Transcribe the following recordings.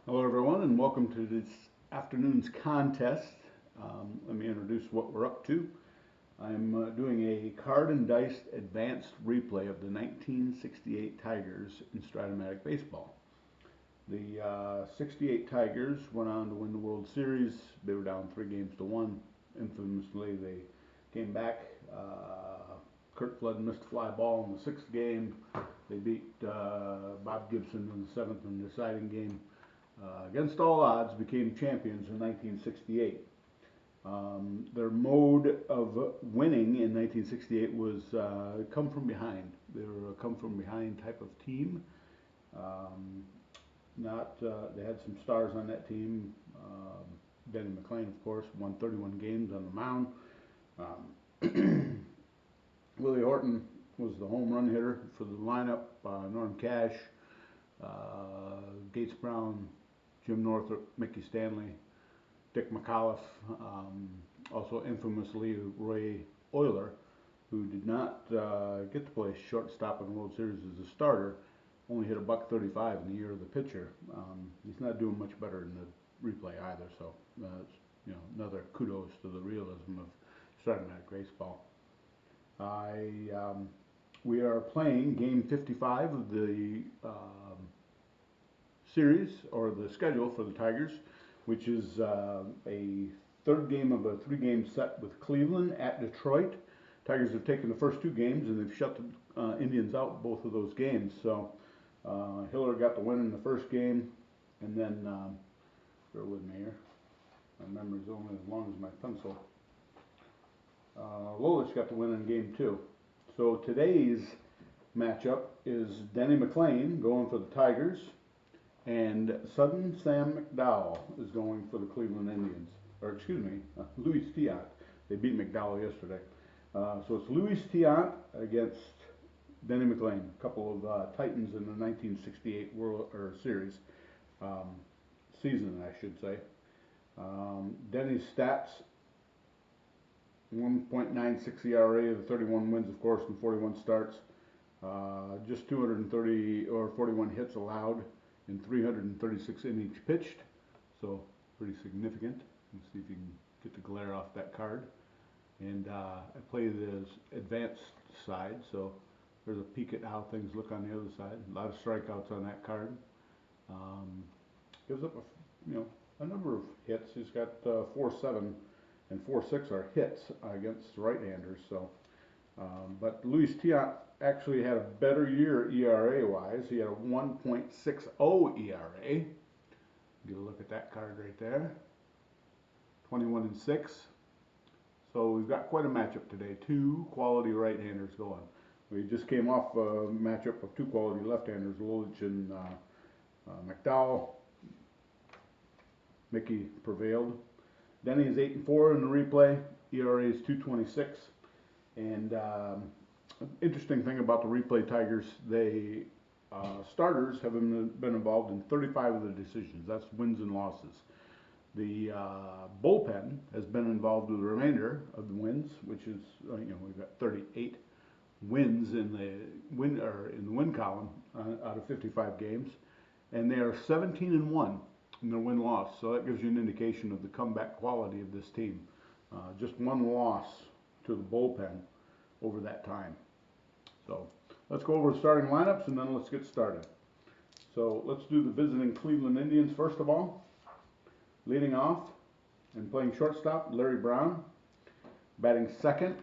Hello everyone and welcome to this afternoon's contest. Let me introduce what we're up to. I'm doing a card and dice advanced replay of the 1968 Tigers in Strat-o-Matic baseball. The 68 Tigers went on to win the World Series. They were down 3-1. Infamously, they came back. Kurt Flood missed a fly ball in the 6th game. They beat Bob Gibson in the 7th and deciding game. Against all odds, became champions in 1968. Their mode of winning in 1968 was come from behind. They were a come from behind type of team. They had some stars on that team. Denny McLain, of course, won 31 games on the mound. Willie Horton was the home run hitter for the lineup. Norm Cash, Gates Brown, Jim Northrup, Mickey Stanley, Dick McAuliffe, also infamously Roy Euler, who did not get to play shortstop in the World Series as a starter, only hit $135 in the year of the pitcher. He's not doing much better in the replay either, so it's another kudos to the realism of Strat-o-Matic baseball. We are playing game 55 of the series, or the schedule for the Tigers, which is a third game of a 3-game set with Cleveland at Detroit. Tigers have taken the first 2 games and they've shut the Indians out both of those games. So Hiller got the win in the first game, and then bear with me here, my memory's only as long as my pencil. Lolich got the win in game 2. So today's matchup is Denny McLain going for the Tigers, and Sudden Sam McDowell is going for the Cleveland Indians. Or excuse me, Luis Tiant. They beat McDowell yesterday. So it's Luis Tiant against Denny McLain, a couple of Titans in the 1968 World Series season, I should say. Denny's stats: 1.96 ERA, the 31 wins, of course, and 41 starts. Just 230 or 41 hits allowed in 336 innings pitched, so pretty significant. Let's see if you can get the glare off that card. And I play the advanced side, so there's a peek at how things look on the other side. A lot of strikeouts on that card. Gives up a number of hits. He's got 4.7 and 4.6 are hits against right-handers. So, but Luis Tiant actually had a better year ERA-wise. He had a 1.60 ERA. Get a look at that card right there. 21-6. So we've got quite a matchup today. 2 quality right-handers going. We just came off a matchup of 2 quality left-handers, Lolich and McDowell. Mickey prevailed. Denny is 8-4 in the replay. ERA is 2.26. And interesting thing about the replay Tigers, they starters have been involved in 35 of the decisions. That's wins and losses. The bullpen has been involved with the remainder of the wins, which is we've got 38 wins in the win column out of 55 games, and they are 17-1 in their win-loss. So that gives you an indication of the comeback quality of this team. Just 1 loss to the bullpen over that time. So let's go over the starting lineups and then let's get started. So let's do the visiting Cleveland Indians first of all. Leading off and playing shortstop, Larry Brown. Batting second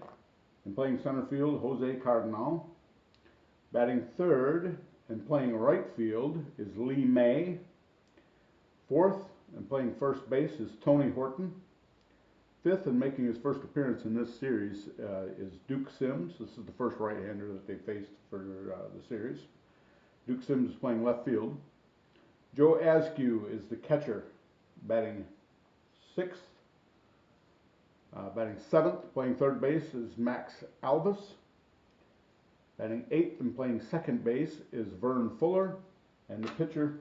and playing center field, Jose Cardinal. Batting third and playing right field is Lee May. Fourth and playing first base is Tony Horton. Fifth and making his first appearance in this series is Duke Sims. This is the first right-hander that they faced for the series. Duke Sims is playing left field. Joe Askew is the catcher, batting 6th. Batting 7th, playing third base is Max Alvis. Batting 8th and playing second base is Vern Fuller. And the pitcher,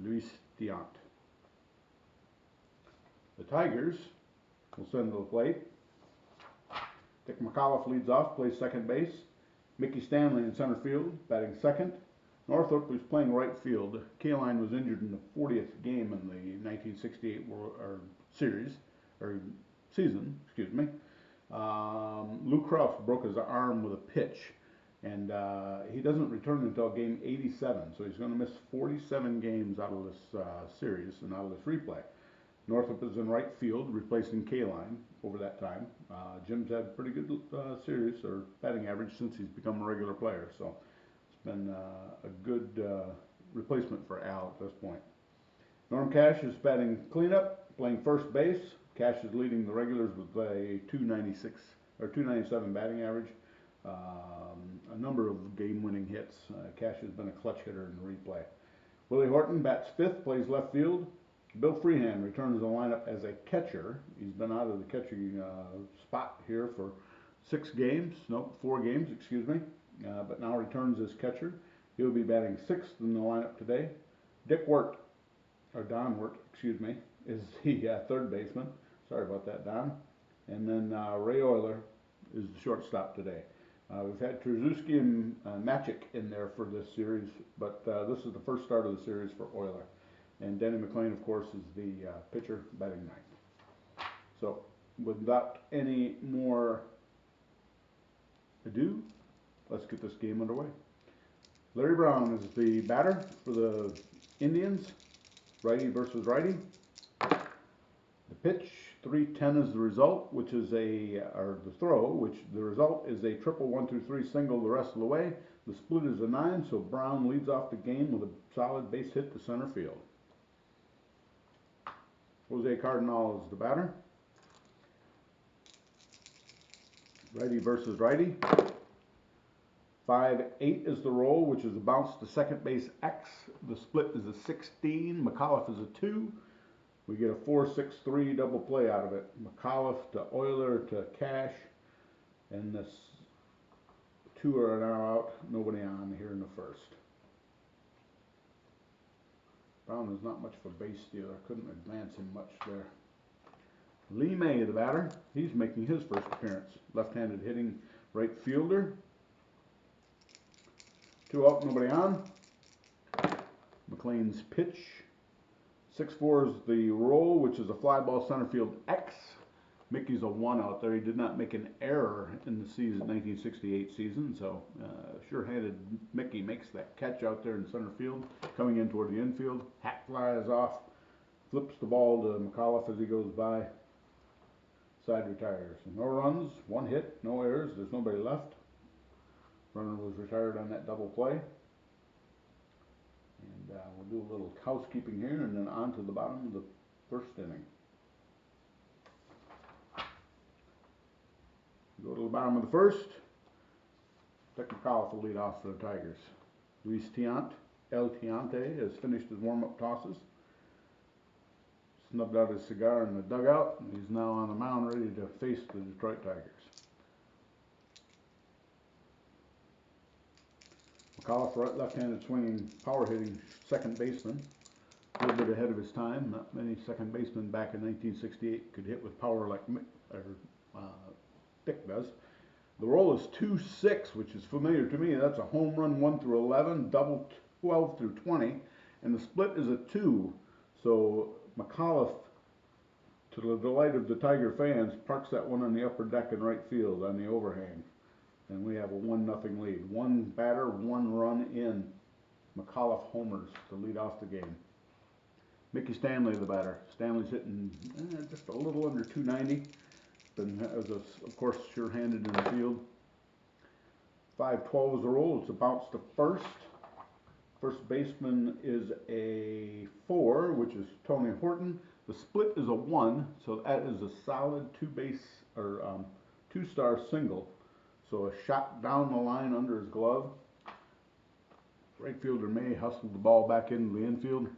Luis Tiant. The Tigers will send to the plate. Dick McAuliffe leads off, plays second base. Mickey Stanley in center field, batting second. Northrop was playing right field. Kaline was injured in the 40th game in the 1968 series, or season, excuse me. Lou Krause broke his arm with a pitch, and he doesn't return until game 87, so he's going to miss 47 games out of this series and out of this replay. Northrop is in right field, replacing Kaline over that time. Jim's had pretty good series or batting average since he's become a regular player, so it's been a good replacement for Al at this point. Norm Cash is batting cleanup, playing first base. Cash is leading the regulars with a 296 or 297 batting average. A number of game-winning hits. Cash has been a clutch hitter in the replay. Willie Horton bats fifth, plays left field. Bill Freehan returns to the lineup as a catcher. He's been out of the catching spot here for 4 games, excuse me, but now returns as catcher. He'll be batting sixth in the lineup today. Don Wirt, excuse me, is the third baseman. Sorry about that, Don. And then Ray Euler is the shortstop today. We've had Trzaski and Matic in there for this series, but this is the first start of the series for Euler. And Denny McLain, of course, is the pitcher batting ninth. So, without any more ado, let's get this game underway. Larry Brown is the batter for the Indians, righty versus righty. The pitch, 310 is the result, which is the throw, which the result is a triple 1-2-3 single the rest of the way. The split is a 9, so Brown leads off the game with a solid base hit to center field. Jose Cardinal is the batter. Righty versus righty. 5-8 is the roll, which is a bounce to second base X. The split is a 16. McAuliffe is a 2. We get a 4-6-3 double play out of it. McAuliffe to Euler to Cash. And this 2 are now out. Nobody on here in the first. Brown is not much of a base stealer. Couldn't advance him much there. Lee May, the batter. He's making his first appearance. Left-handed hitting right fielder. 2 out, nobody on. McLain's pitch. 6-4 is the roll, which is a fly ball center field X. Mickey's a 1 out there. He did not make an error in the season, 1968 season, so sure-handed Mickey makes that catch out there in center field, coming in toward the infield. Hat flies off, flips the ball to McAuliffe as he goes by. Side retires. No runs, 1 hit, no errors. There's nobody left. Runner was retired on that double play. And we'll do a little housekeeping here and then on to the bottom of the first inning. Go to the bottom of the first. Dick McAuliffe will lead off for the Tigers. Luis Tiant, El Tiante, has finished his warm-up tosses. Snubbed out his cigar in the dugout, and he's now on the mound ready to face the Detroit Tigers. McAuliffe, left-handed swinging, power-hitting second baseman. A little bit ahead of his time. Not many second basemen back in 1968 could hit with power like Dick does. The roll is 2-6, which is familiar to me. That's a home run 1 through 11, double 12 through 20, and the split is a 2. So McAuliffe, to the delight of the Tiger fans, parks that one on the upper deck in right field on the overhang, and we have a 1-0 lead. 1 batter, 1 run in. McAuliffe homers to lead off the game. Mickey Stanley, the batter. Stanley's hitting just a little under 290. Of course, sure-handed in the field. 5-12 is the roll. It's a bounce to first. First baseman is a 4, which is Tony Horton. The split is a 1, so that is a solid 2-star single. So a shot down the line under his glove. Right fielder May hustled the ball back into the infield.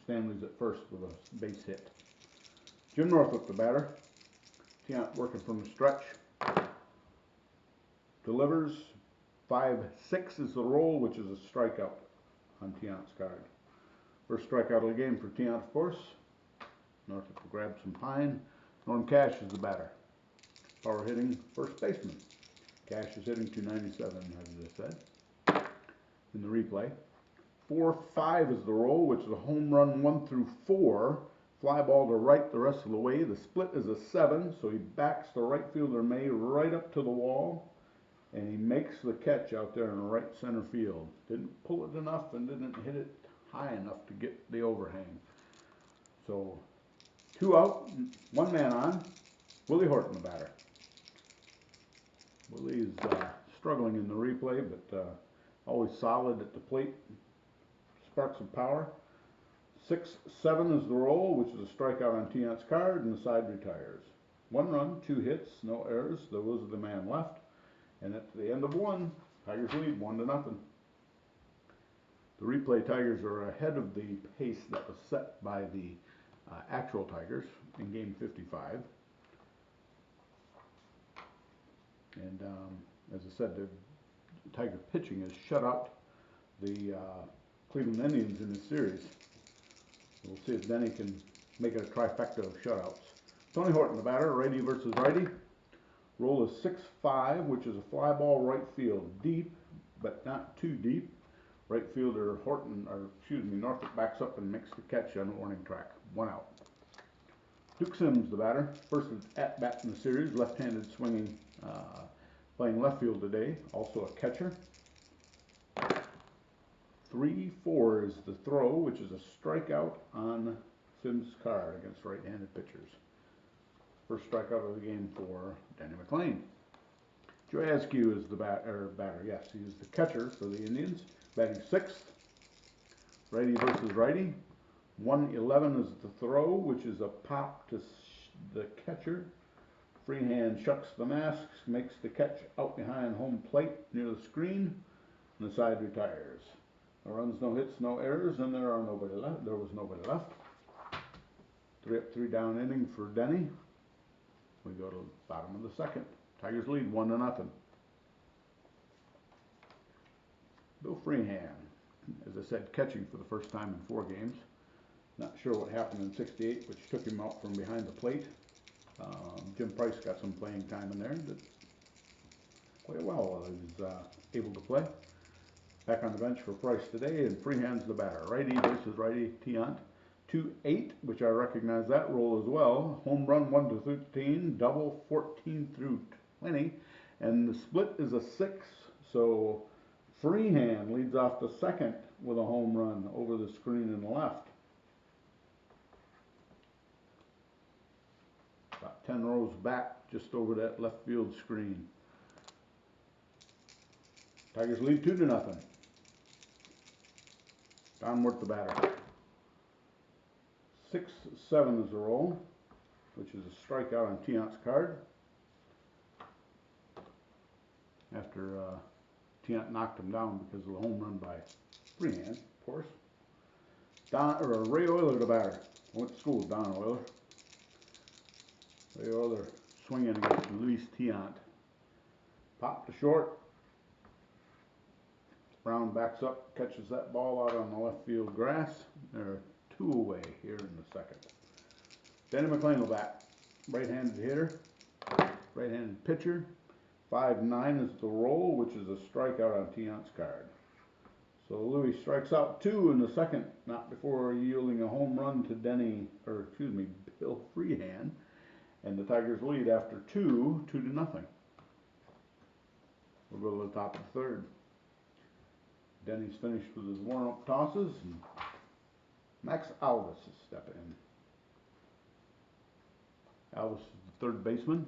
Stanley's at first with a base hit. Jim Northrop, the batter. Tiant working from the stretch. Delivers. 5-6 is the roll, which is a strikeout on Tiant's card. First strikeout of the game for Tiant, of course. Northrop will grab some pine. Norm Cash is the batter. Power hitting first baseman. Cash is hitting 297, as I said. in the replay. 4-5 is the roll, which is a home run 1 through 4. Fly ball to right the rest of the way. The split is a 7, so he backs the right fielder May right up to the wall, and he makes the catch out there in right center field. Didn't pull it enough and didn't hit it high enough to get the overhang. So 2 out, 1 man on. Willie Horton, the batter. Willie's struggling in the replay, but always solid at the plate. Sparks of power. 6-7 is the roll, which is a strikeout on Tiant's card, and the side retires. 1 run, 2 hits, no errors. There was the man left. And at the end of 1, Tigers lead 1-0. The replay Tigers are ahead of the pace that was set by the actual Tigers in game 55. And as I said, the Tiger pitching has shut out the Cleveland Indians in this series. We'll see if Denny can make it a trifecta of shutouts. Tony Horton, the batter, righty versus righty. Roll is 6-5, which is a fly ball right field, deep, but not too deep. Right fielder Norfolk backs up and makes the catch on the warning track. 1 out. Duke Sims, the batter, first at bat in the series, left-handed swinging, playing left field today, also a catcher. 3-4 is the throw, which is a strikeout on Sims' card against right-handed pitchers. First strikeout of the game for Denny McLain. Joe Askew is the batter. Yes, he is the catcher for the Indians, batting 6th. Righty versus righty. 1-11 is the throw, which is a pop to the catcher. Freehand shucks the mask, makes the catch out behind home plate near the screen, and the side retires. No runs, no hits, no errors, and there was nobody left. 3 up, 3 down inning for Denny. We go to the bottom of the 2nd. Tigers lead 1-0. Bill Freehand, as I said, catching for the first time in 4 games. Not sure what happened in 68, which took him out from behind the plate. Jim Price got some playing time in there. Did quite well. He was able to play. Back on the bench for Price today, and Freehand's the batter. Righty versus righty, Tiant. 2-8, which I recognize that role as well. Home run 1 to 13, double 14 through 20, and the split is a 6. So Freehand leads off the 2nd with a home run over the screen in the left. About 10 rows back, just over that left field screen. Tigers lead 2-0. Don Wirt, the batter. 6-7 is the roll, which is a strikeout on Tiant's card. After Tiant knocked him down because of the home run by Freehand, of course. Ray Euler, the batter. I went to school with Don Euler. Ray Euler swinging against Luis Tiant. Pop to short. Brown backs up, catches that ball out on the left field grass. There are 2 away here in the 2nd. Denny McLain will bat. Right-handed hitter, right-handed pitcher. 5-9 is the roll, which is a strikeout on Tiant's card. So Louis strikes out 2 in the 2nd, not before yielding a home run to Bill Freehand. And the Tigers lead after 2-0. We'll go to the top of the 3rd. Denny's finished with his warm-up tosses, and Max Alvis is stepping in. Alvis is the 3rd baseman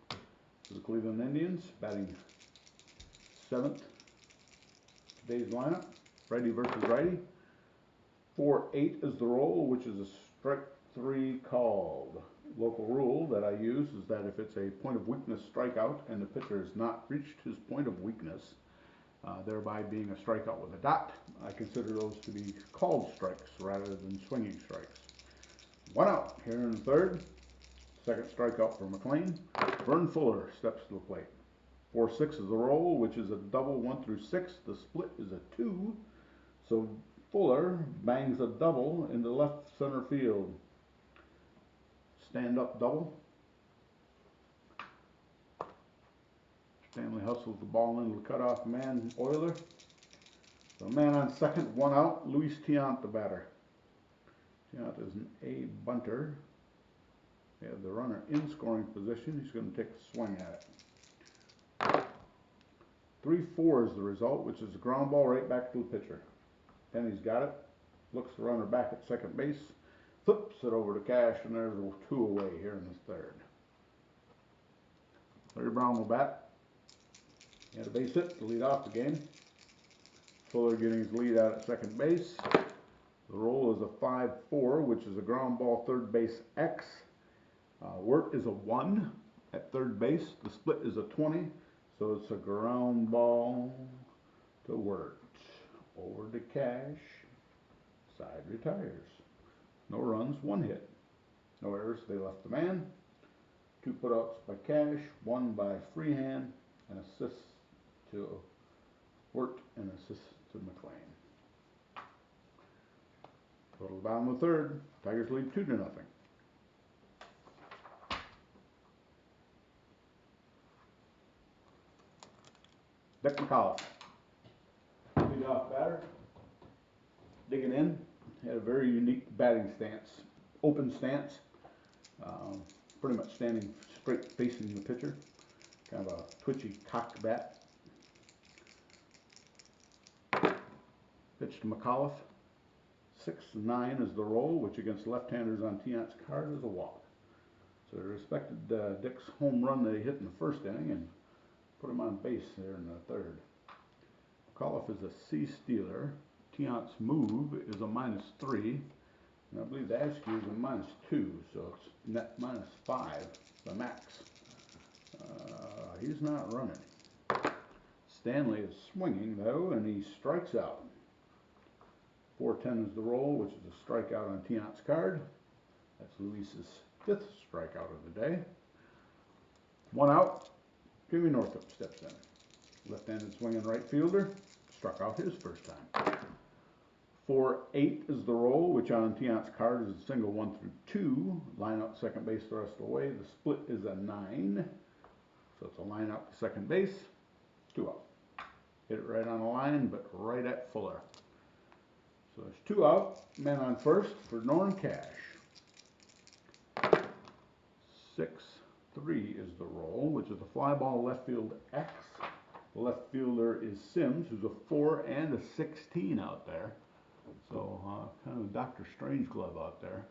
for the Cleveland Indians, batting 7th. Today's lineup, righty versus righty. 4-8 is the roll, which is a strike 3 called. Local rule that I use is that if it's a point of weakness strikeout and the pitcher has not reached his point of weakness, thereby being a strikeout with a dot, I consider those to be called strikes rather than swinging strikes. 1 out here in the 3rd. 2nd strikeout for McLain. Vern Fuller steps to the plate. 4-6 is the roll, which is a double 1 through 6. The split is a 2. So Fuller bangs a double into left center field. Stand-up double. Stanley hustles the ball into the cutoff man, Euler. So man on second, one out. Luis Tiant, the batter. Tiant is an A bunter. They have the runner in scoring position. He's going to take a swing at it. 3-4 is the result, which is a ground ball right back to the pitcher. Denny's got it. Looks the runner back at second base. Flips it over to Cash, and there's a 2 away here in the third. Larry Brown will bat. He had a base hit to lead off the game. Fuller getting his lead out at second base. The roll is a 5-4, which is a ground ball third base X. Wirt is a 1 at third base. The split is a 20, so it's a ground ball to Wirt. Over to Cash. Side retires. No runs, 1 hit. No errors, they left the man. 2 putouts by Cash, 1 by Freehand, an assist to Wirt, and an assist to McLain. Total bottom of the third. Tigers lead 2-0. Dick McAuliffe, leadoff batter, digging in. Had a very unique batting stance, open stance, pretty much standing straight facing the pitcher, kind of a twitchy cocked bat. Pitch to McAuliffe. 6-9 is the roll, which against left-handers on Tiant's card is a walk. So they respected Dick's home run that he hit in the first inning and put him on base there in the third. McAuliffe is a C stealer. Tiant's move is a -3, and I believe the Askew is a -2, so it's net -5, the max. He's not running. Stanley is swinging though, and he strikes out. 4-10 is the roll, which is a strikeout on Tiant's card. That's Luis's 5th strikeout of the day. 1 out. Jimmy Northup steps in. Left-handed swinging right fielder. Struck out his first time. 4-8 is the roll, which on Tiant's card is a single 1 through 2. Line out second base the rest of the way. The split is a 9. So it's a line out to second base. 2 out. Hit it right on the line, but right at Fuller. So there's 2 out. Man on first for Norm Cash. 6-3 is the roll, which is a fly ball left field X. The left fielder is Sims, who's a 4 and a 16 out there. So kind of a Dr. Strangelove out there.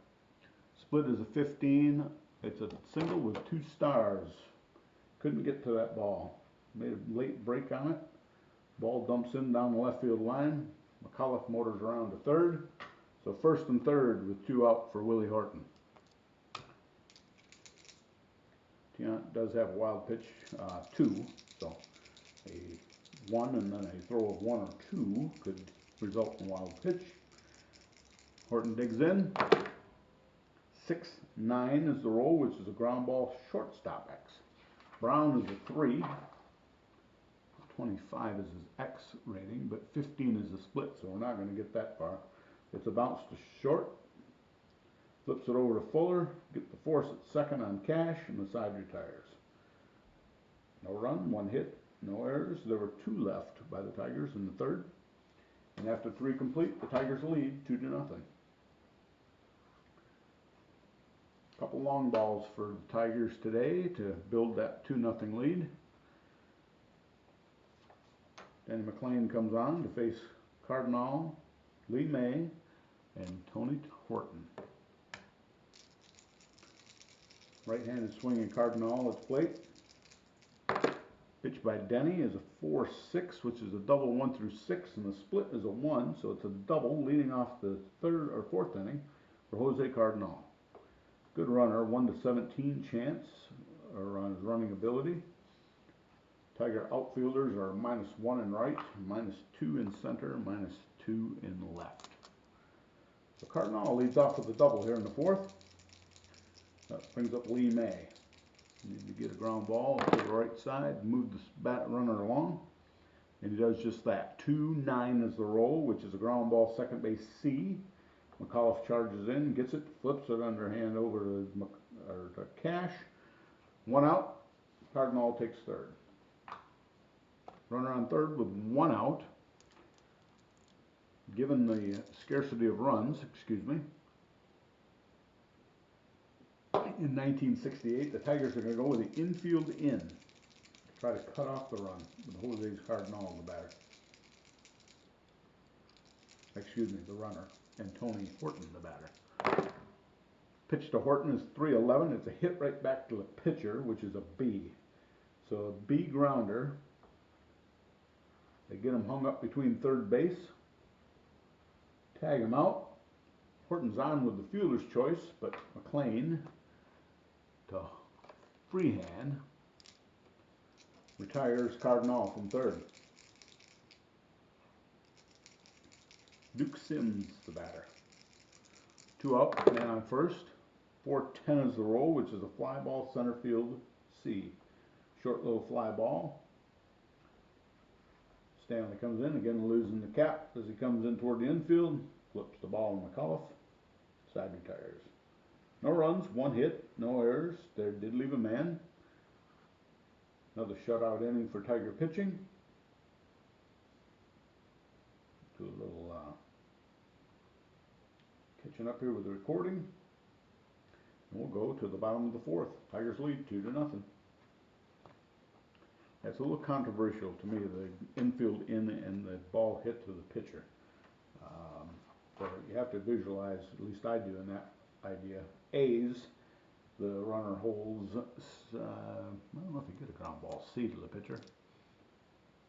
Split is a 15. It's a single with 2 stars. Couldn't get to that ball. Made a late break on it. Ball dumps in down the left field line. McAuliffe motors around to third. So first and third with 2 out for Willie Horton. Tiant does have a wild pitch, 2. So a 1 and then a throw of 1 or 2 could result in a wild pitch. Horton digs in. 6-9 is the roll, which is a ground ball shortstop X. Brown is a 3. 25 is his X rating, but 15 is the split, so we're not going to get that far. It's a bounce to short. Flips it over to Fuller. Get the force at second on Cash, and the side retires. No run, 1 hit, no errors. There were 2 left by the Tigers in the third. And after 3 complete, the Tigers lead 2-0. Couple long balls for the Tigers today to build that 2-0 lead. Denny McLain comes on to face Cardinal, Lee May, and Tony Horton. Right-handed swinging Cardinal at the plate. Pitch by Denny is a 4-6, which is a double 1 through 6, and the split is a 1, so it's a double leading off the 3rd or 4th inning for Jose Cardinal. Good runner, 1-17 chance on his running ability. Tiger outfielders are -1 in right, -2 in center, -2 in left. So Cardinal leads off with a double here in the 4th. That brings up Lee May. Need to get a ground ball to the right side, move the bat runner along, and he does just that. 2-9 is the roll, which is a ground ball second base C. McAuliffe charges in, gets it, flips it underhand over to Cash. 1 out. Cardinal takes third. Runner on third with 1 out. given the scarcity of runs, excuse me, in 1968, the Tigers are going to go with the infield in. Try to cut off the run with Jose's Cardinal, the batter. Excuse me, the runner, and Tony Horton, the batter. Pitch to Horton is 3-11. It's a hit right back to the pitcher, which is a B. So a B grounder. They get him hung up between third base. Tag him out. Horton's on with the fielder's choice, but McLain to freehand retires Cardinal from third. Duke Sims, the batter. 2 out, man on first. 4-10 is the roll, which is a fly ball, center field C. Short little fly ball. Stanley comes in, again losing the cap as he comes in toward the infield. Flips the ball in the cuff. Side retires. No runs, 1 hit, no errors. There did leave a man. Another shutout inning for Tiger pitching. Do a little catching up here with the recording. And we'll go to the bottom of the 4th. Tigers lead 2-0. That's a little controversial to me, the infield in and the ball hit to the pitcher. But you have to visualize, at least I do in that idea. A's, the runner holds, I don't know if you get a ground ball C to the pitcher.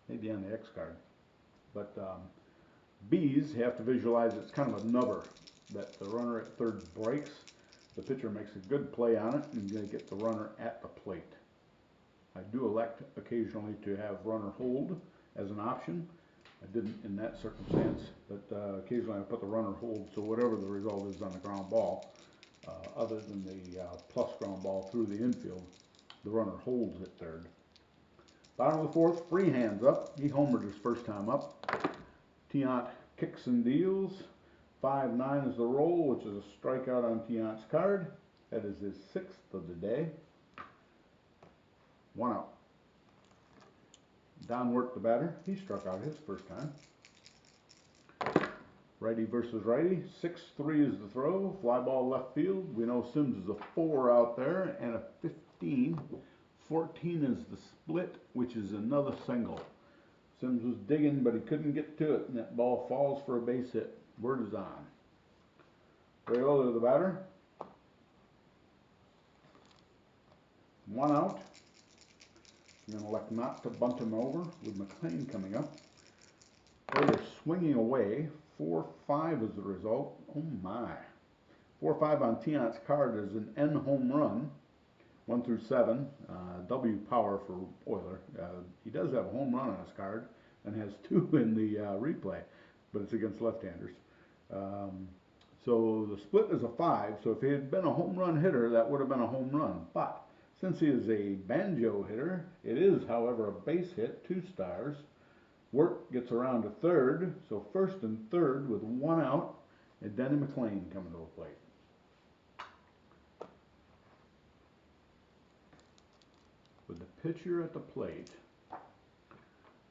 Maybe on the X card. But B's, you have to visualize it's kind of a nubber that the runner at third breaks. The pitcher makes a good play on it and you get the runner at the plate. I do elect occasionally to have runner hold as an option. I didn't in that circumstance, but occasionally I put the runner hold, so whatever the result is on the ground ball, other than the plus ground ball through the infield, the runner holds at third. Bottom of the 4th, freehands up. He homered his first time up. Tiant kicks and deals. 5-9 is the roll, which is a strikeout on Tiant's card. That is his 6th of the day. 1 out. Don worked the batter. He struck out his first time. Righty versus righty. 6-3 is the throw. Fly ball left field. We know Sims is a 4 out there and a 15. 14 is the split, which is another single. Sims was digging, but he couldn't get to it, and that ball falls for a base hit. Word is on. Ray Oler, the batter. 1 out. I'm going to elect not to bunt him over with McLain coming up. They're swinging away. 4-5 is the result. Oh my. 4-5 on Tiant's card is an N home run. 1 through 7. W power for Euler. He does have a home run on his card and has 2 in the replay, but it's against left-handers. So the split is a 5. So if he had been a home run hitter, that would have been a home run. But since he is a banjo hitter, it is, however, a base hit, 2 stars. Work gets around to third, so first and third with 1 out, and Denny McLain coming to the plate. With the pitcher at the plate,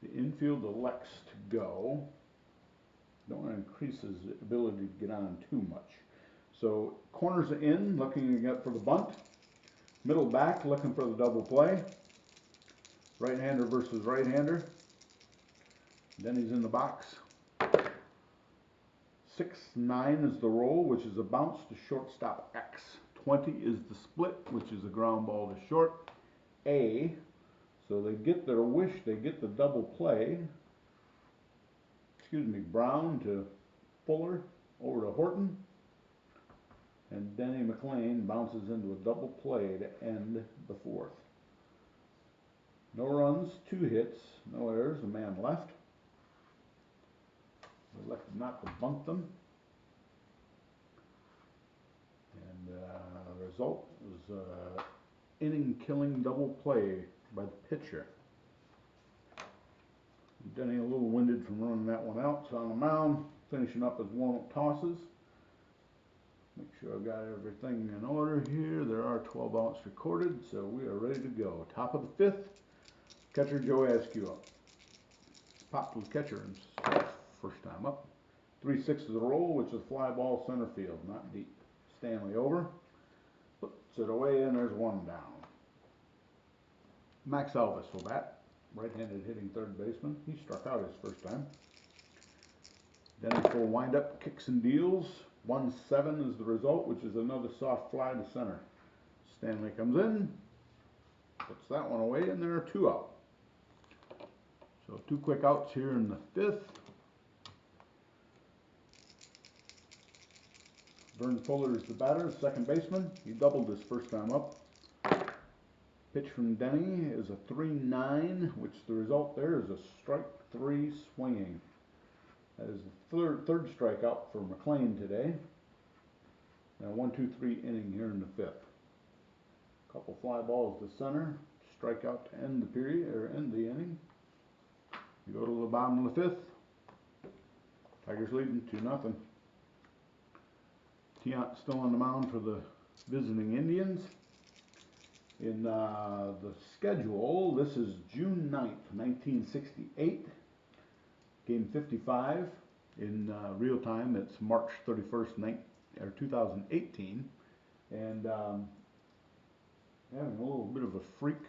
the infield elects to go. Don't want to increase his ability to get on too much. So corners in, looking for the bunt. Middle back, looking for the double play. Right-hander versus right-hander. Then he's in the box. 6-9 is the roll, which is a bounce to shortstop X. 20 is the split, which is a ground ball to short A. So they get their wish, they get the double play. Excuse me, Brown to Fuller, over to Horton. And Denny McLain bounces into a double play to end the 4th. No runs, 2 hits, no errors, a man left. They elected not to bunt them. And the result was inning-killing double play by the pitcher. Denny a little winded from running that one out, so on the mound, finishing up his warm-up tosses. Make sure I've got everything in order here. There are 12 outs recorded, so we are ready to go. Top of the 5th, catcher Joe Askew up. Popped with catcher himself, first time up. 3-6 is the roll, which is fly ball center field, not deep. Stanley over, puts it away, and there's one down. Max Elvis will bat, right-handed hitting third baseman. He struck out his first time. Denny full windup, kicks and deals. 1-7 is the result, which is another soft fly to center. Stanley comes in, puts that one away, and there are 2 out. So 2 quick outs here in the 5th. Vern Fuller is the batter, second baseman. He doubled his first time up. Pitch from Denny is a 3-9, which the result there is a strike 3 swinging. That is the third strikeout for McLain today. Now 1-2-3 inning here in the 5th. Couple fly balls to center, strikeout to end the period or end the inning. You go to the bottom of the 5th. Tigers leading 2-0. Tiant still on the mound for the visiting Indians. In the schedule, this is June 9th, 1968. Game 55. In real time, it's March 31st, 2018. And having a little bit of a freak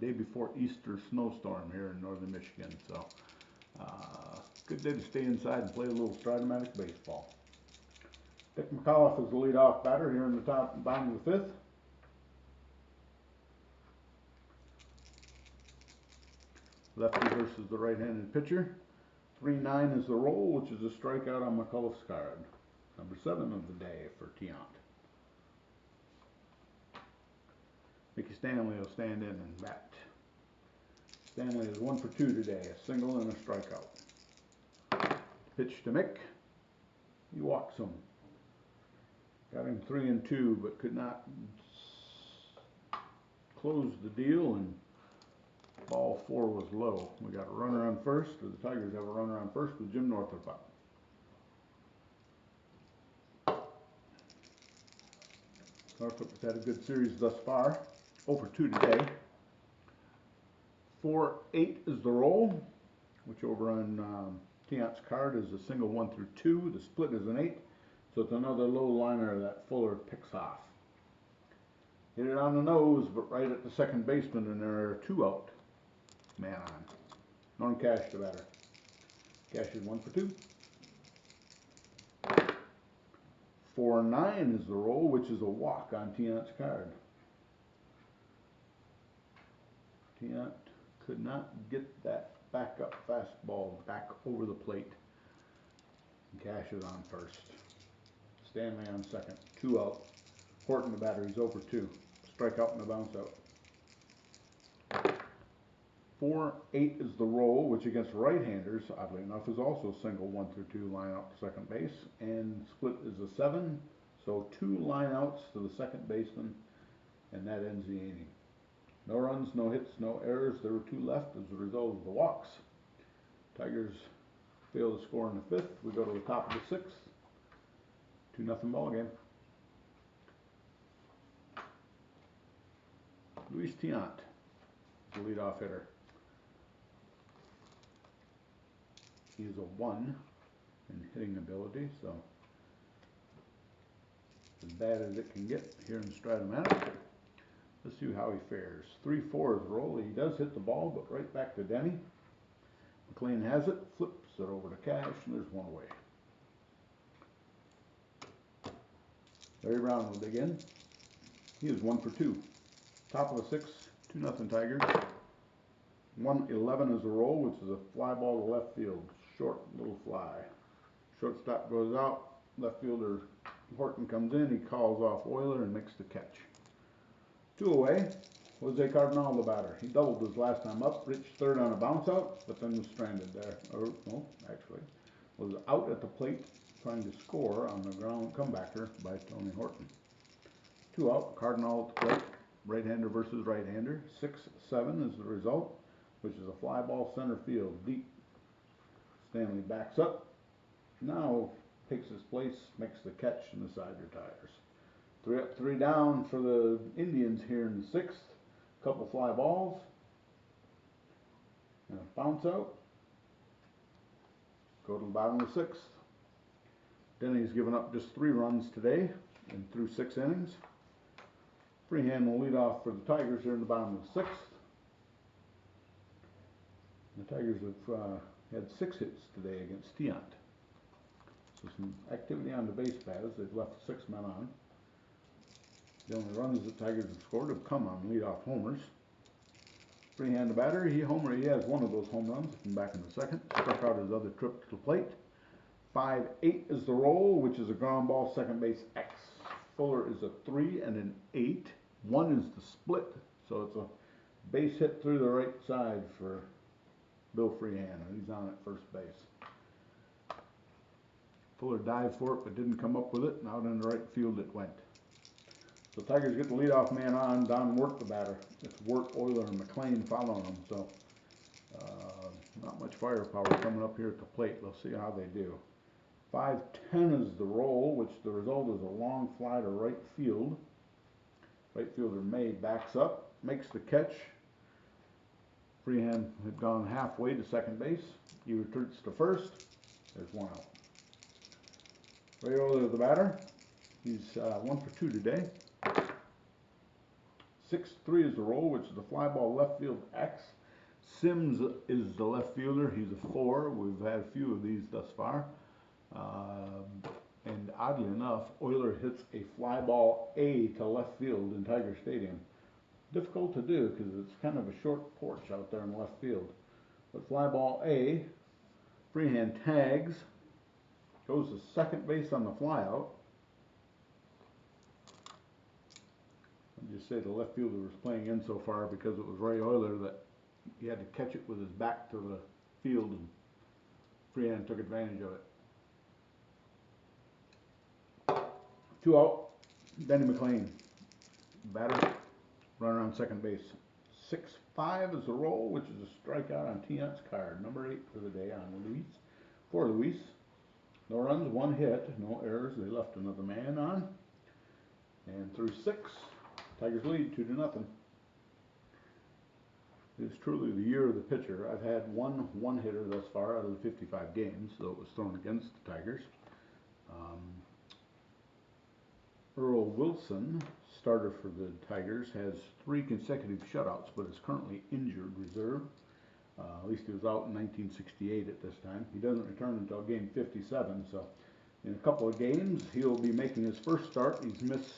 day before Easter snowstorm here in northern Michigan. So, good day to stay inside and play a little Strat-o-Matic baseball. Dick McAuliffe is the leadoff batter here in the bottom of the 5th. Lefty versus the right-handed pitcher. 3-9 is the roll, which is a strikeout on McAuliffe's card. Number 7 of the day for Tiant. Mickey Stanley will stand in and bat. Stanley is 1 for 2 today, a single and a strikeout. Pitch to Mick. He walks him. Got him 3-2, but could not close the deal, and ball 4 was low. We got a runner on first, or the Tigers have a runner on first with Jim Northrup up. Northrup has had a good series thus far. 0 for 2 today. 4-8 is the roll, which over on Tiant's card is a single 1 through 2. The split is an 8. So it's another low liner that Fuller picks off. Hit it on the nose, but right at the second baseman, and there are 2 out. Man on. Norm Cash the batter. Cash is 1 for 2. 4-9 is the roll, which is a walk on Tiant's card. Tiant could not get that backup fastball back over the plate. Cash is on first. Stanley on second. 2 out. Horton the batter. He's over 2. Strikeout and a bounce out. 4-8 is the roll, which against right-handers, oddly enough, is also single 1 through 2 line out to second base, and split is a 7. So 2 line outs to the second baseman, and that ends the inning. No runs, no hits, no errors. There were 2 left as a result of the walks. Tigers fail to score in the 5th. We go to the top of the 6th. 2-0 ball game. Luis Tiant, the leadoff hitter. He is a 1 in hitting ability, so as bad as it can get here in Strat-o-Matic. Let's see how he fares. 3-4 is the roll. He does hit the ball, but right back to Denny. McLain has it, flips it over to Cash, and there's 1 away. Larry Brown will dig in. He is 1 for 2. Top of the 6th, 2-0 Tigers. 1-11 is the roll, which is a fly ball to left field. Short little fly. Shortstop goes out. Left fielder Horton comes in. He calls off Euler and makes the catch. 2 away. Jose Cardinal the batter. He doubled his last time up. Reached third on a bounce out, but then was stranded there. Or, no, actually, was out at the plate trying to score on the ground comebacker by Tony Horton. 2 out. Cardinal at the plate. Right-hander versus right-hander. 6-7 is the result, which is a fly ball center field deep. Stanley backs up. Now takes his place, makes the catch, and the side retires. 3 up, 3 down for the Indians here in the 6th. Couple fly balls. And a bounce out. Go to the bottom of the 6th. Denny's given up just 3 runs today and through 6 innings. Freehand will lead off for the Tigers here in the bottom of the 6th. The Tigers have had 6 hits today against Tiant. So some activity on the base paths. They've left 6 men on. The only runs the Tigers have scored have come on leadoff homers. Freehand the batter, he has one of those home runs from back in the 2nd. Struck out his other trip to the plate. 5-8 is the roll, which is a ground ball, second base X. Fuller is a 3 and an 8. 1 is the split, so it's a base hit through the right side for Bill Freehand, and he's on at first base. Fuller dived for it, but didn't come up with it, and out in the right field it went. So Tigers get the leadoff man on. Don Wirt, the batter. It's Wirt, Euler, and McLain following him, so not much firepower coming up here at the plate. We'll see how they do. 5-10 is the roll, which the result is a long fly to right field. Right fielder May backs up, makes the catch. Freehand had gone halfway to second base. He retreats to first. There's 1 out. Ray Euler, the batter. He's 1 for 2 today. 6-3 is the roll, which is a fly ball left field X. Sims is the left fielder. He's a 4. We've had a few of these thus far. And oddly enough, Euler hits a fly ball A to left field in Tiger Stadium. Difficult to do because it's kind of a short porch out there in left field. But fly ball A, Freehand tags, goes to second base on the flyout. I'll just say the left fielder was playing in so far because it was Ray Euler that he had to catch it with his back to the field, and Freehand took advantage of it. 2 out, Denny McLain, batter, runner on second base. 6-5 is the roll, which is a strikeout on Tiant's card. Number 8 for the day on Luis. For Luis, no runs, 1 hit, no errors. They left another man on. And through 6, Tigers lead 2-0. It is truly the year of the pitcher. I've had one hitter thus far out of the 55 games, though it was thrown against the Tigers. Earl Wilson, starter for the Tigers, has 3 consecutive shutouts, but is currently injured reserve. At least he was out in 1968 at this time. He doesn't return until game 57, so in a couple of games he'll be making his first start. He's missed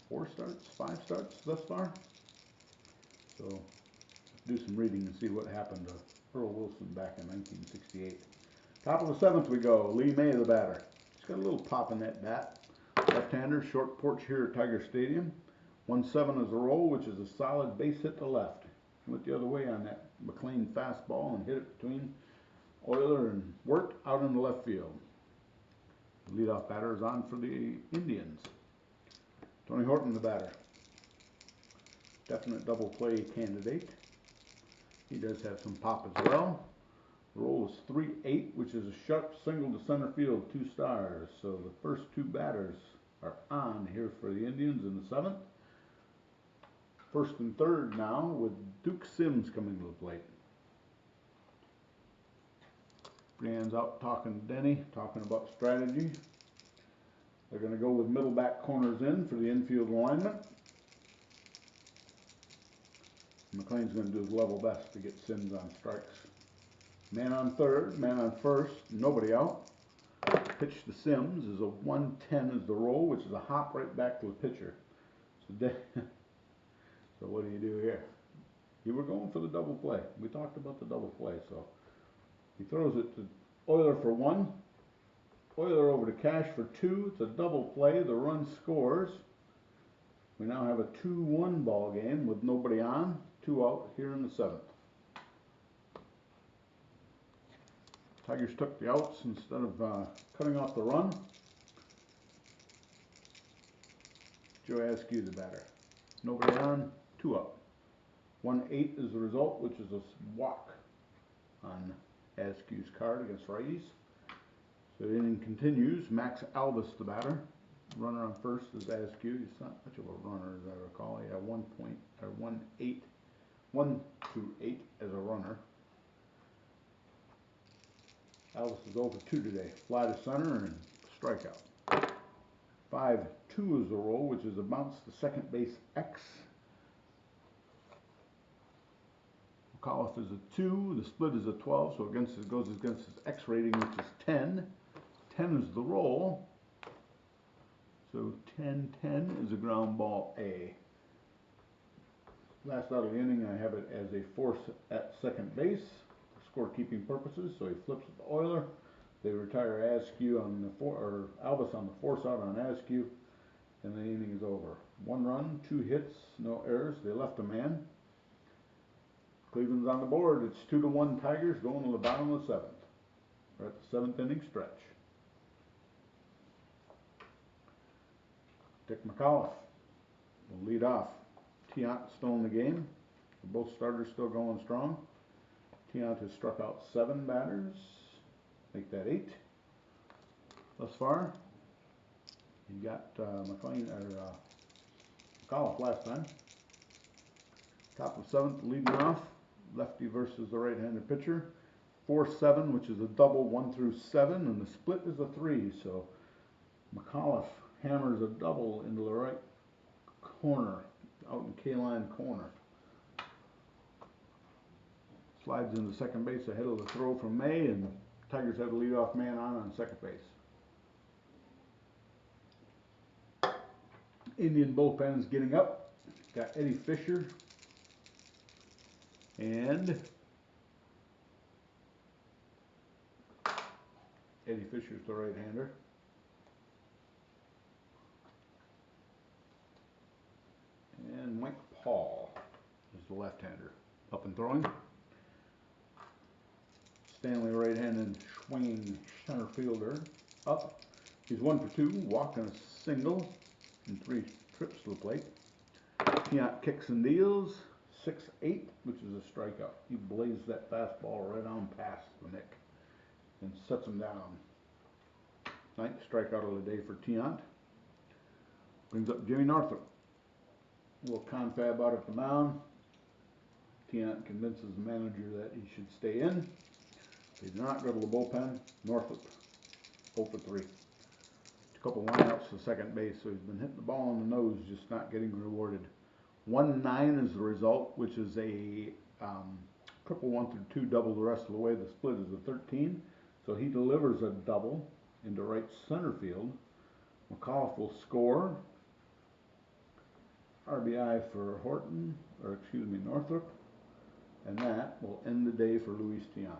5 starts thus far. So do some reading and see what happened to Earl Wilson back in 1968. Top of the 7th we go. Lee May, the batter. He's got a little pop in that bat. Left-hander, short porch here at Tiger Stadium. 1-7 is the roll, which is a solid base hit to left. Went the other way on that McLain fastball and hit it between Euler and Wirt out in the left field. The leadoff batter is on for the Indians. Tony Horton, the batter. Definite double play candidate. He does have some pop as well. The roll is 3-8, which is a sharp single to center field, 2 stars. So the first 2 batters are on here for the Indians in the 7th. First and third now with Duke Sims coming to the plate. Freehand's out talking to Denny, talking about strategy. They're going to go with middle back corners in for the infield alignment. McLain's going to do his level best to get Sims on strikes. Man on third, man on first, nobody out. Pitch to Sims is a 1-10 is the roll, which is a hop right back to the pitcher. So what do you do here? You were going for the double play. We talked about the double play, so he throws it to Euler for 1. Euler over to Cash for 2. It's a double play. The run scores. We now have a 2-1 ball game with nobody on. 2 out here in the 7th. Tigers took the outs instead of cutting off the run. Joe Askew, the batter. Nobody on, 2 up. 1-8 is the result, which is a walk on Askew's card against righties. So the inning continues. Max Albus, the batter. Runner on first is Askew. He's not much of a runner, as I recall. He had 1 through 8 as a runner. Elvis is over 2 today. Fly to center and strikeout. 5-2 is the roll, which is a bounce to second base X. McAuliffe is a 2. The split is a 12, so it goes against his X rating, which is 10. 10 is the roll. So 10-10 is a ground ball A. Last out of the inning, I have it as a force at second base for scorekeeping purposes. So he flips with the Euler. They retire Askew on the Albus on the force out on Askew, and the inning is over. 1 run, 2 hits, no errors. They left a man. Cleveland's on the board. It's 2-1 Tigers going to the bottom of the 7th. We're at the 7th inning stretch. Dick McAuliffe will lead off. Tiant still in the game. Both starters still going strong. Tiant has struck out 7 batters. Make that 8 thus far. You got McLain or McAuliffe last time. Top of 7th, leading off. Lefty versus the right-handed pitcher. 4-7, which is a double 1 through 7, and the split is a 3. So McAuliffe hammers a double into the right corner, out in K-line corner. Slides into second base ahead of the throw from May, and Tigers have the leadoff man on second base. Indian bullpen's getting up. Got Eddie Fisher and Eddie Fisher's the right-hander. And Mike Paul is the left-hander. Up and throwing. Stanley, right-handed swinging center fielder. Up. He's 1 for 2, walking a single and 3 trips to the plate. Tiant kicks and deals. 6-8, which is a strikeout. He blazed that fastball right on past the Nick and sets him down. 9th strikeout of the day for Tiant. Brings up Jimmy Northrup. A little confab out at the mound. Tiant convinces the manager that he should stay in. They do not go to the bullpen. Northrup 0 for 3. A couple lineups to second base, so he's been hitting the ball on the nose, just not getting rewarded. 1-9 is the result, which is a triple 1 through 2 double the rest of the way. The split is a 13, so he delivers a double into right center field. McAuliffe will score. RBI for Northrup, and that will end the day for Luis Tiant.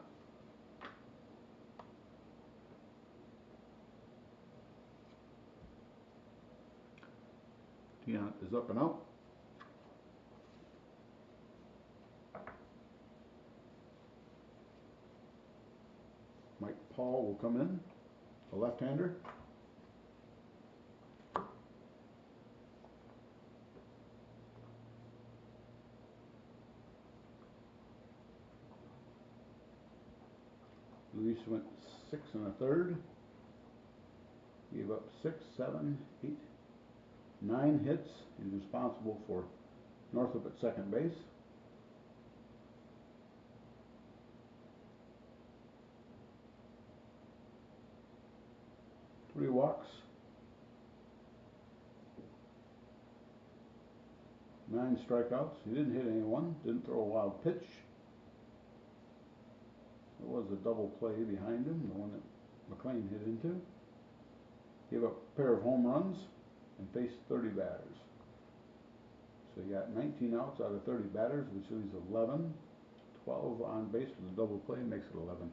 Tiant is up and out. Mike Paul will come in, the left-hander. Luis went 6 1/3. Gave up 6, 7, 8, 9 hits. He's responsible for Northrup at second base. Three walks. 9 strikeouts. He didn't hit anyone. Didn't throw a wild pitch. There was a double play behind him, the one that McLain hit into. Gave up a pair of home runs and faced 30 batters. So he got 19 outs out of 30 batters, which leaves 11. 12 on base with a double play, makes it 11.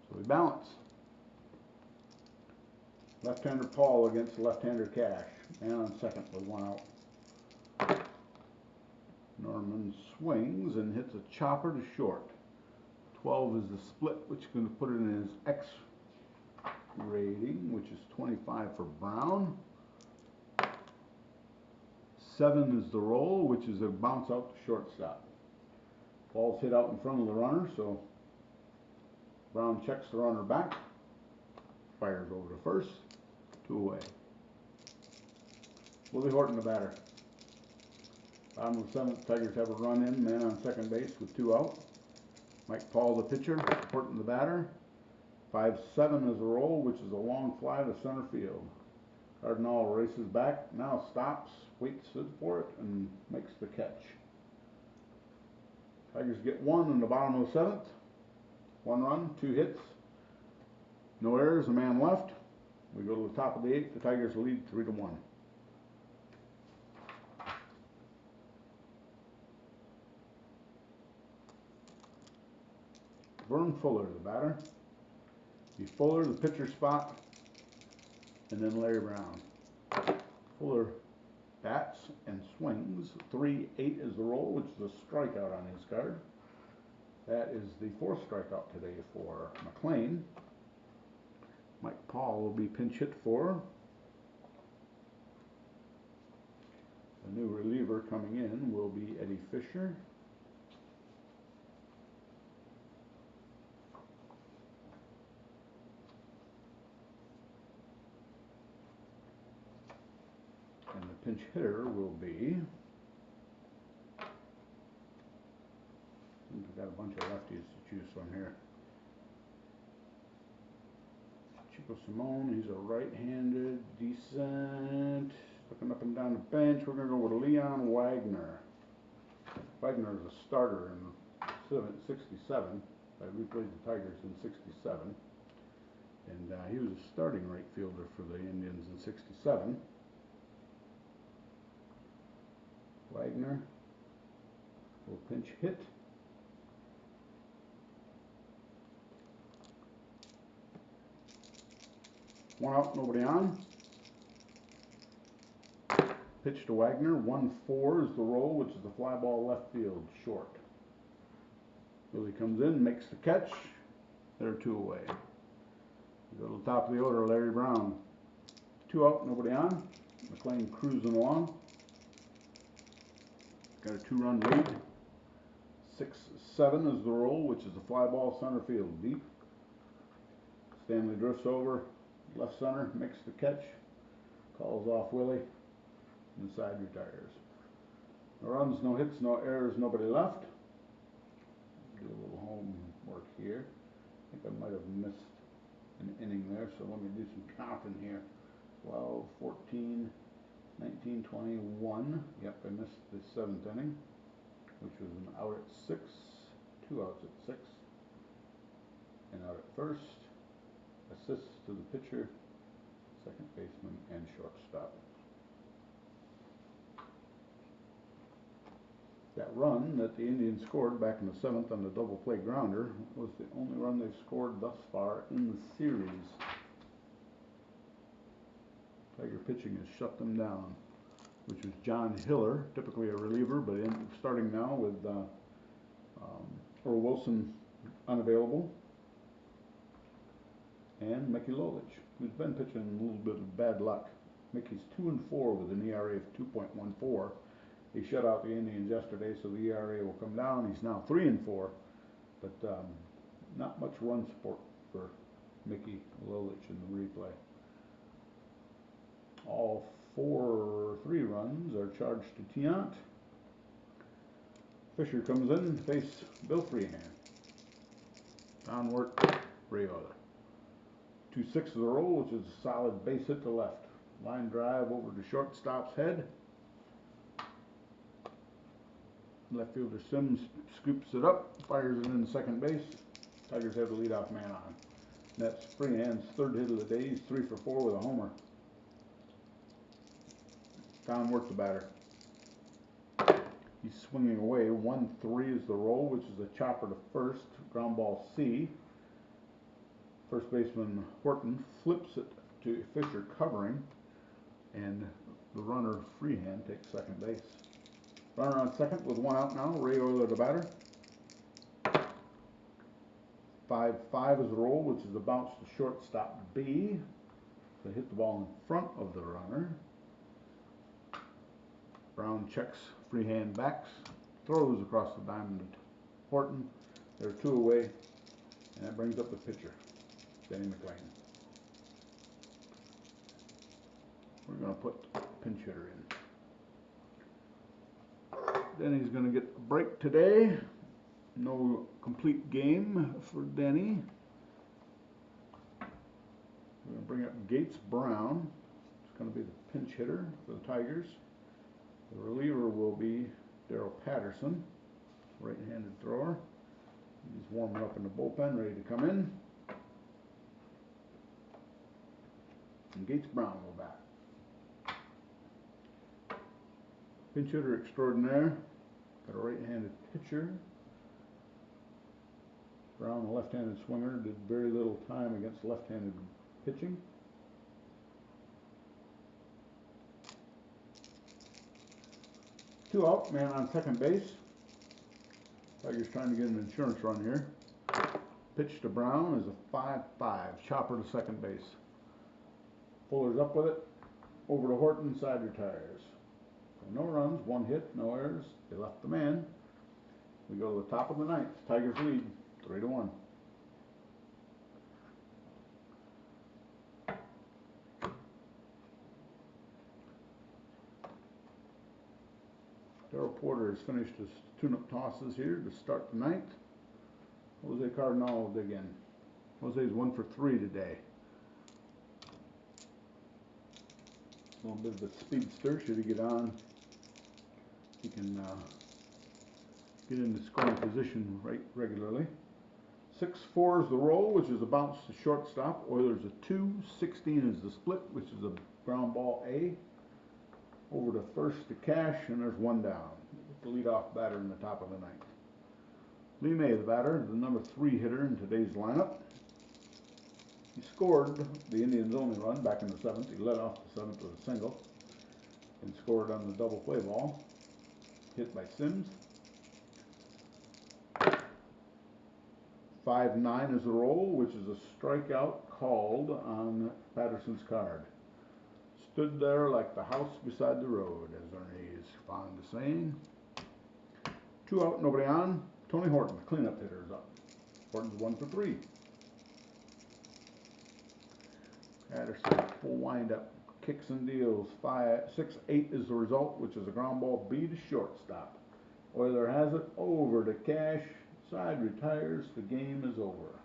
So we balance. Left-hander Paul against left-hander Cash. Man on second with 1 out. Norman swings and hits a chopper to short. 12 is the split, which is going to put it in his X rating, which is 25 for Brown. 7 is the roll, which is a bounce out to shortstop. Ball's hit out in front of the runner, so Brown checks the runner back. Fires over to first. 2 away. Willie Horton, the batter. Bottom of the 7th, Tigers have a run in, man on second base with 2 out. Mike Paul, the pitcher, Horton, the batter. 5-7 is the roll, which is a long fly to center field. Cardinal races back, now stops, waits for it, and makes the catch. Tigers get 1 in the bottom of the 7th. 1 run, 2 hits, no errors, a man left. We go to the top of the 8th. The Tigers lead 3-1. Vern Fuller, the batter. Be Fuller, the pitcher spot, and then Larry Brown. Fuller bats and swings. 3-8 is the roll, which is a strikeout on his card. That is the 4th strikeout today for McLain. Mike Paul will be pinch hit for. The new reliever coming in will be Eddie Fisher. And the pinch hitter will be, we've got a bunch of lefties to choose from here. Chico Simone, he's a right-handed, decent, looking up and down the bench. We're going to go with Leon Wagner. Wagner is a starter in 67. I replayed the Tigers in 67. And he was a starting right fielder for the Indians in 67. Wagner will pinch hit. One out, nobody on. Pitch to Wagner. 1-4 is the roll, which is the fly ball left field short. Billy comes in, makes the catch. They're 2 away. We go to the top of the order, Larry Brown. 2 out, nobody on. McLain cruising along. Got a 2-run lead. 6-7 is the roll, which is the fly ball center field deep. Stanley drifts over, left center, makes the catch, calls off Willie, and the side retires. No runs, no hits, no errors, nobody left. Do a little homework here. I think I might have missed an inning there, so let me do some counting here. 12, 14, 19, 21. Yep, I missed the 7th inning, which was an out at 6, 2 outs at 6, and out at first. Assists to the pitcher, second baseman, and shortstop. That run that the Indians scored back in the 7th on the double play grounder was the only run they've scored thus far in the series. Tiger pitching has shut them down, which was John Hiller, typically a reliever, but starting now with Earl Wilson unavailable, and Mickey Lolich, who's been pitching a little bit of bad luck. Mickey's 2-4 with an ERA of 2.14. He shut out the Indians yesterday, so the ERA will come down. He's now 3-4, but not much run support for Mickey Lolich in the replay. All 3 runs are charged to Tiant. Fisher comes in to face Bill Freehan. Downward, Ray Euler. 2-6 is the roll, which is a solid base hit to left. Line drive over to shortstop's head. Left fielder Sims scoops it up, fires it in second base. Tigers have the leadoff man on. That's Freehan's 3rd hit of the day. He's 3 for 4 with a homer. Downward the batter. He's swinging away. 1-3 is the roll, which is a chopper to first. Ground ball C. First baseman Horton flips it to Fisher covering, and the runner Freehan takes second base. Runner on second with 1 out now. Ray Euler the batter. 5-5 is the roll, which is a bounce to shortstop B. They hit the ball in front of the runner. Brown checks, Freehan backs, throws across the diamond to Horton. They're 2 away, and that brings up the pitcher, Denny McLain. We're going to put pinch hitter in. Denny's going to get a break today. No complete game for Denny. We're going to bring up Gates Brown. It's going to be the pinch hitter for the Tigers. The reliever will be Daryl Patterson, right-handed thrower. He's warming up in the bullpen, ready to come in. And Gates Brown will bat. Pinch hitter extraordinaire. Got a right-handed pitcher. Brown, a left-handed swinger, did very little time against left-handed pitching. Two out, man on second base. Tigers trying to get an insurance run here. Pitch to Brown is a 5-5, chopper to second base. Fuller's up with it, over to Horton, side retires. So no runs, one hit, no errors. They left the man. We go to the top of the ninth. Tigers lead 3-1. Darryl Porter has finished his tune-up tosses here to start the ninth. Jose Cardinal will dig in. Jose's 1 for 3 today. A little bit of a speedster. Should he get on, he can get into scoring position regularly. 6-4 is the roll, which is a bounce to shortstop. Oilers a 2. 16 is the split, which is a ground ball A. Over to first to Cash, and there's one down. The leadoff batter in the top of the ninth. Lee May, the batter, the number 3 hitter in today's lineup. He scored the Indians' only run back in the 7th. He led off the 7th with a single and scored on the double play ball, hit by Sims. 5-9 is the roll, which is a strikeout called on Patterson's card. Stood there like the house beside the road, as Ernie is fond of saying. 2 out, nobody on. Tony Horton, the cleanup hitter, is up. Horton's 1 for 3. Patterson, full windup, kicks and deals. 6-8 is the result, which is a ground ball B to shortstop. Oiler has it, over to Cash. Side retires, the game is over.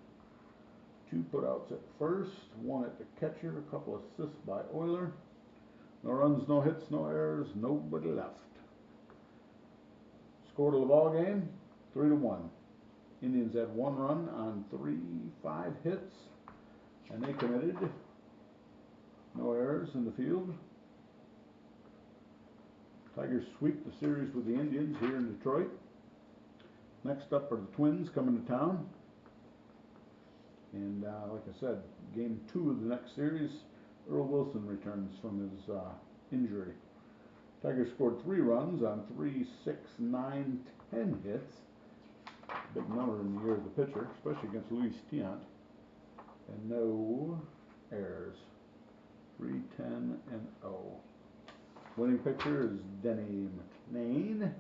2 putouts at first, 1 at the catcher, a couple assists by Oiler. No runs, no hits, no errors, nobody left. Score to the ball game, 3-1. Indians had 1 run on 5 hits, and they committed no errors in the field. Tigers sweep the series with the Indians here in Detroit. Next up are the Twins coming to town. And like I said, game 2 of the next series, Earl Wilson returns from his injury. Tigers scored 3 runs on 3, 6, 9, 10 hits. Big number in the year of the pitcher, especially against Luis Tiant. And no errors. 3-10-0. Winning pitcher is Denny McLain.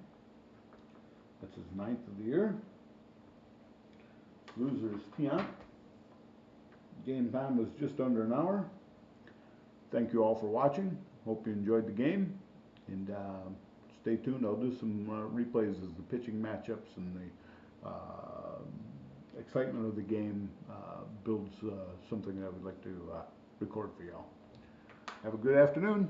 That's his 9th of the year. Loser is Tiant. Game time was just under an hour. Thank you all for watching. Hope you enjoyed the game. And stay tuned. I'll do some replays as the pitching matchups and the excitement of the game builds something that I would like to record for y'all. Have a good afternoon.